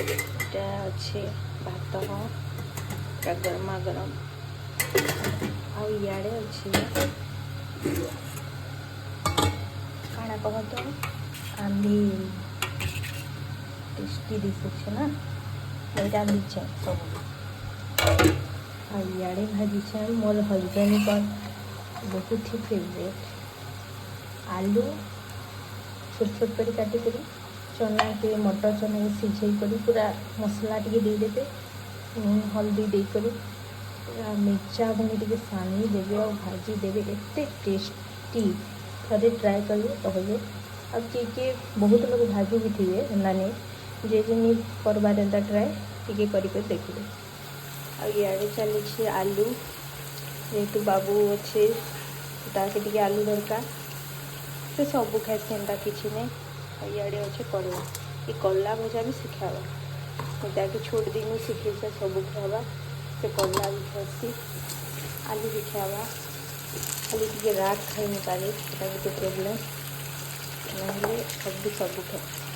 এটা ଅଛି ଭାତ ଗରମା ଗରମ ଆଉ ଇଆଡ଼େ ଅଛି କାଣା କହତ ଆମ୍ବିଲ टेस्टी दिशे ना वही दीचे सब और इे भाजीचे मोर हजबैंड का बहुत ही फेवरेट आलू छोट छोट कर काटिक चना के मटर चना के सिझे कर पूरा मसला टी देदेवे हल्दी देकर पूरा मिर्चा भूमि टी सानी देवे और भाजी देवे एत टेस्टी थे ट्राए करेंगे कहबे आ किए बहुत लोग भाजू भी थे नानी जे नहीं करबार एंता ट्राए टी कर देखिए आड़े चली आलू जेहेतु बाबू अच्छे ताके टी आलू दरकार से सब खाएसी एंता किसी नहीं इे अच्छे कला ये कला भजा भी शिखावा ताकि छोट दिन शिखे से सब खावा से कला भी खासी आलू भी खावा खाली टी रात खाई नहीं पारे गोटे प्रोब्लेम ना सब खाए